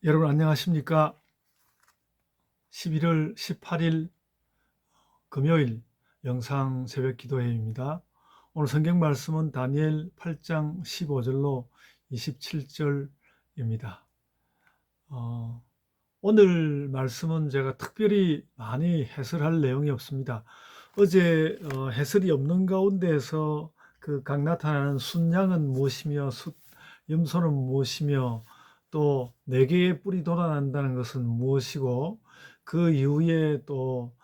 여러분 안녕하십니까? 11월 18일 금요일 영상 새벽 기도회입니다. 오늘 성경 말씀은 다니엘 8장 15절로 27절입니다. 오늘 말씀은 제가 특별히 많이 해설할 내용이 없습니다. 어제 해설이 없는 가운데에서 그 각 나타나는 순양은 무엇이며 염소는 무엇이며 또 네 개의 뿔이 돋아난다는 것은 무엇이고 그 이후에 또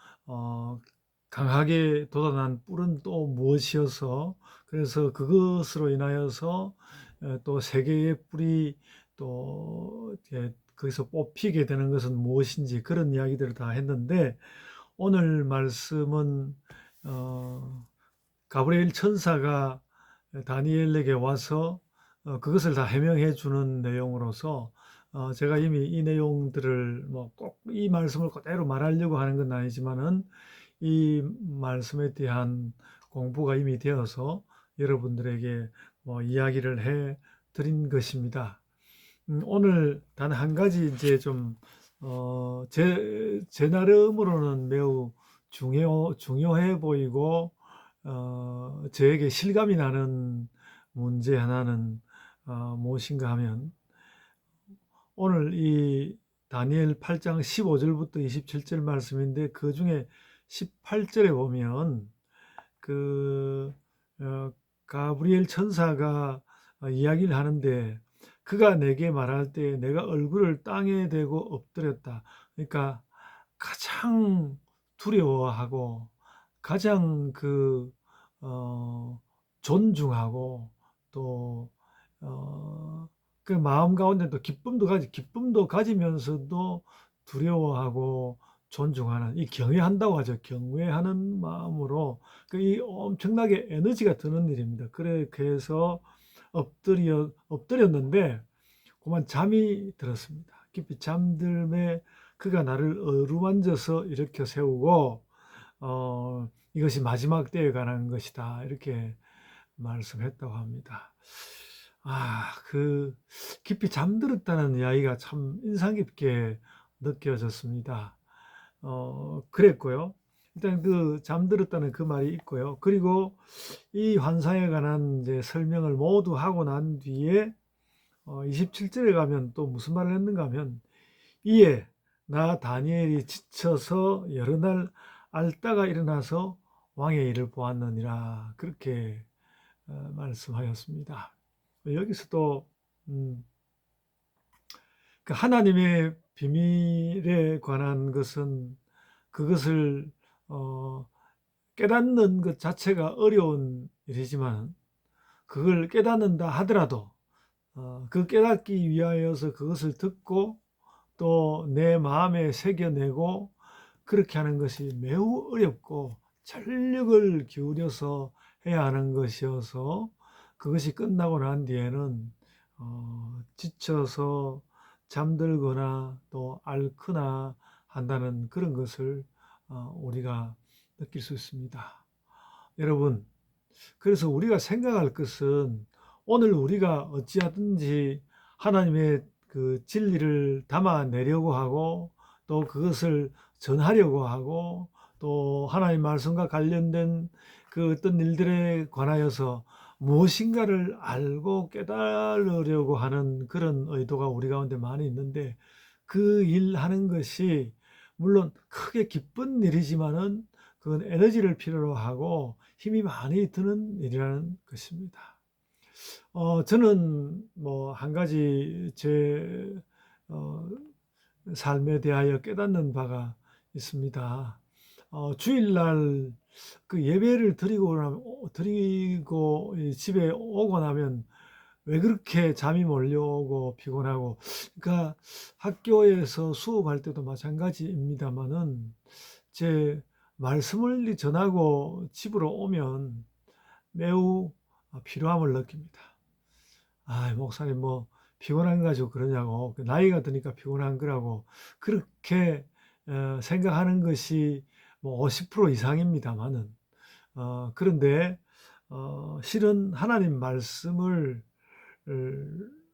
강하게 돋아난 뿔은 또 무엇이어서 그래서 그것으로 인하여서 또 세 개의 뿔이 또 거기서 뽑히게 되는 것은 무엇인지 그런 이야기들을 다 했는데 오늘 말씀은 가브리엘 천사가 다니엘에게 와서 그것을 다 해명해 주는 내용으로서 제가 이미 이 내용들을 뭐 꼭 이 말씀을 그대로 말하려고 하는 건 아니지만은 이 말씀에 대한 공부가 이미 되어서 여러분들에게 뭐 이야기를 해 드린 것입니다. 오늘 단 한 가지 이제 좀 제 나름으로는 매우 중요해 보이고 저에게 실감이 나는 문제 하나는 무엇인가 하면 오늘 이 다니엘 8장 15절부터 27절 말씀인데 그 중에 18절에 보면 그 가브리엘 천사가 이야기를 하는데 그가 내게 말할 때 내가 얼굴을 땅에 대고 엎드렸다. 그러니까 가장 두려워하고 가장 존중하고 또 그 마음 가운데 또 기쁨도 가지면서도 두려워하고 존중하는 이 경외한다고 하죠. 경외하는 마음으로 이 엄청나게 에너지가 드는 일입니다. 그래서 엎드렸는데 그만 잠이 들었습니다. 깊이 잠들매 그가 나를 어루만져서 일으켜 세우고 이것이 마지막 때에 관한 것이다 이렇게 말씀했다고 합니다. 그 깊이 잠들었다는 이야기가 참 인상 깊게 느껴졌습니다. 그랬고요. 일단 그 잠들었다는 그 말이 있고요. 그리고 이 환상에 관한 이제 설명을 모두 하고 난 뒤에 27절에 가면 또 무슨 말을 했는가 하면 이에 나 다니엘이 지쳐서 여러 날 앓다가 일어나서 왕의 일을 보았느니라 그렇게 말씀하였습니다. 여기서도 그 하나님의 비밀에 관한 것은 그것을 깨닫는 것 자체가 어려운 일이지만 그걸 깨닫는다 하더라도 그 깨닫기 위하여서 그것을 듣고 또 내 마음에 새겨내고 그렇게 하는 것이 매우 어렵고 전력을 기울여서 해야 하는 것이어서 그것이 끝나고 난 뒤에는 지쳐서 잠들거나 또 앓거나 한다는 그런 것을 우리가 느낄 수 있습니다. 여러분, 그래서 우리가 생각할 것은 오늘 우리가 어찌하든지 하나님의 그 진리를 담아내려고 하고 또 그것을 전하려고 하고 또 하나님 말씀과 관련된 그 어떤 일들에 관하여서 무엇인가를 알고 깨달으려고 하는 그런 의도가 우리 가운데 많이 있는데 그 일하는 것이 물론 크게 기쁜 일이지만은 그건 에너지를 필요로 하고 힘이 많이 드는 일이라는 것입니다. 저는 뭐 한 가지 제 삶에 대하여 깨닫는 바가 있습니다. 주일날 그 예배를 드리고 집에 오고 나면 왜 그렇게 잠이 몰려오고 피곤하고 그러니까 학교에서 수업할 때도 마찬가지입니다만은 제 말씀을 전하고 집으로 오면 매우 피로함을 느낍니다. 목사님 뭐 피곤한 거 가지고 그러냐고 나이가 드니까 피곤한 거라고 그렇게 생각하는 것이 뭐 50% 이상입니다만은 그런데 실은 하나님 말씀을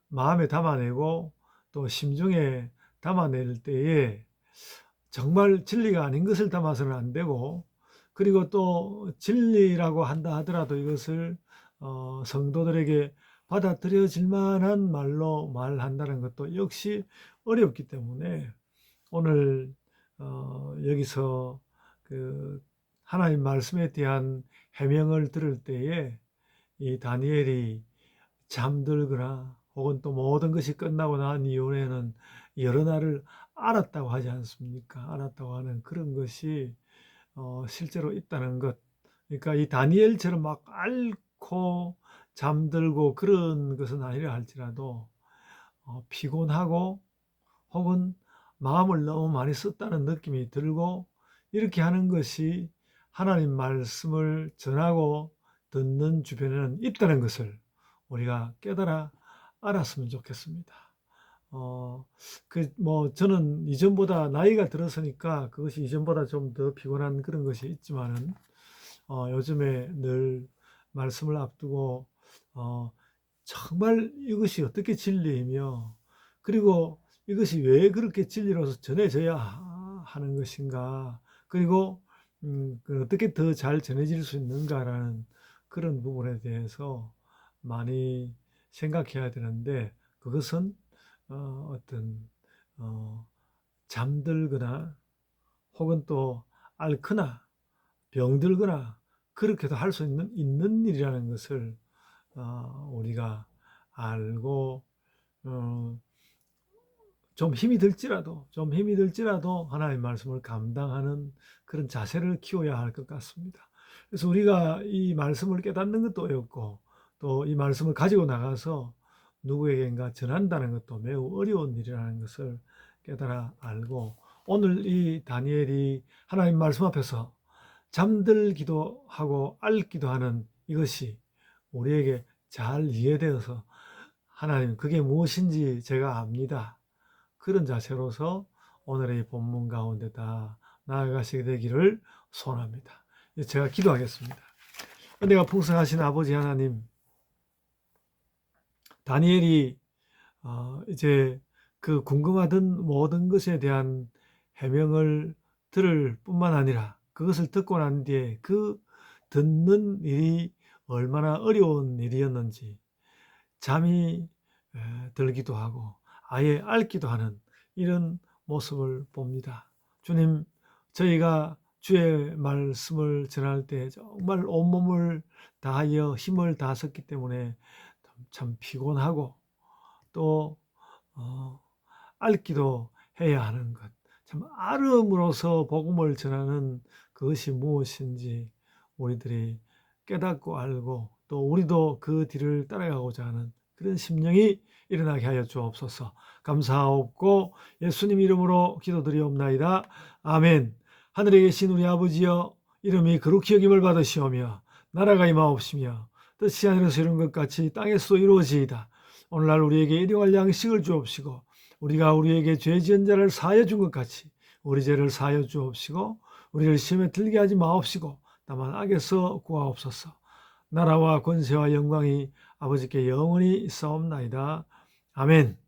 마음에 담아내고 또 심중에 담아낼 때에 정말 진리가 아닌 것을 담아서는 안 되고, 그리고 또 진리라고 한다 하더라도 이것을 성도들에게 받아들여질 만한 말로 말한다는 것도 역시 어렵기 때문에, 오늘 여기서 그 하나님 말씀에 대한 해명을 들을 때에 이 다니엘이 잠들거나 혹은 또 모든 것이 끝나고 난 이후에는 여러 날을 알았다고 하지 않습니까? 알았다고 하는 그런 것이 실제로 있다는 것. 그러니까 이 다니엘처럼 막 앓고 잠들고 그런 것은 아니라 할지라도 피곤하고 혹은 마음을 너무 많이 썼다는 느낌이 들고, 이렇게 하는 것이 하나님 말씀을 전하고 듣는 주변에는 있다는 것을 우리가 깨달아 알았으면 좋겠습니다. 저는 이전보다 나이가 들었으니까 그것이 이전보다 좀 더 피곤한 그런 것이 있지만은, 요즘에 늘 말씀을 앞두고, 정말 이것이 어떻게 진리이며, 그리고 이것이 왜 그렇게 진리로서 전해져야 하는 것인가, 그리고 어떻게 더 잘 전해질 수 있는가라는 그런 부분에 대해서 많이 생각해야 되는데, 그것은 어떤 잠들거나 혹은 또 앓거나 병들거나 그렇게도 할 수 있는 일이라는 것을 우리가 알고, 좀 힘이 들지라도 하나님의 말씀을 감당하는 그런 자세를 키워야 할 것 같습니다. 그래서 우리가 이 말씀을 깨닫는 것도 어렵고, 또 이 말씀을 가지고 나가서 누구에게인가 전한다는 것도 매우 어려운 일이라는 것을 깨달아 알고, 오늘 이 다니엘이 하나님 말씀 앞에서 잠들기도 하고 앓기도 하는 이것이 우리에게 잘 이해되어서, 하나님 그게 무엇인지 제가 압니다, 그런 자세로서 오늘의 본문 가운데 다 나아가시게 되기를 소원합니다. 제가 기도하겠습니다. 은혜가 풍성하신 아버지 하나님, 다니엘이 이제 그 궁금하던 모든 것에 대한 해명을 들을 뿐만 아니라, 그것을 듣고 난 뒤에 그 듣는 일이 얼마나 어려운 일이었는지 잠이 들기도 하고 아예 앓기도 하는 이런 모습을 봅니다. 주님, 저희가 주의 말씀을 전할 때 정말 온몸을 다하여 힘을 다 썼기 때문에 참 피곤하고, 또 앓기도 해야 하는 것, 참 앓음으로써 복음을 전하는 그것이 무엇인지 우리들이 깨닫고 알고, 또 우리도 그 뒤를 따라가고자 하는 그런 심령이 일어나게 하여 주옵소서. 감사하옵고 예수님 이름으로 기도드리옵나이다. 아멘. 하늘에 계신 우리 아버지여, 이름이 거룩히 여김을 받으시오며 나라가 임하옵시며 뜻이 하늘에서 이룬 것 같이 땅에서도 이루어지이다. 오늘날 우리에게 일용할 양식을 주옵시고, 우리가 우리에게 죄 지은 자를 사하여 준 것 같이 우리 죄를 사하여 주옵시고, 우리를 시험에 들게 하지 마옵시고 다만 악에서 구하옵소서. 나라와 권세와 영광이 아버지께 영원히 있사옵나이다. 아멘.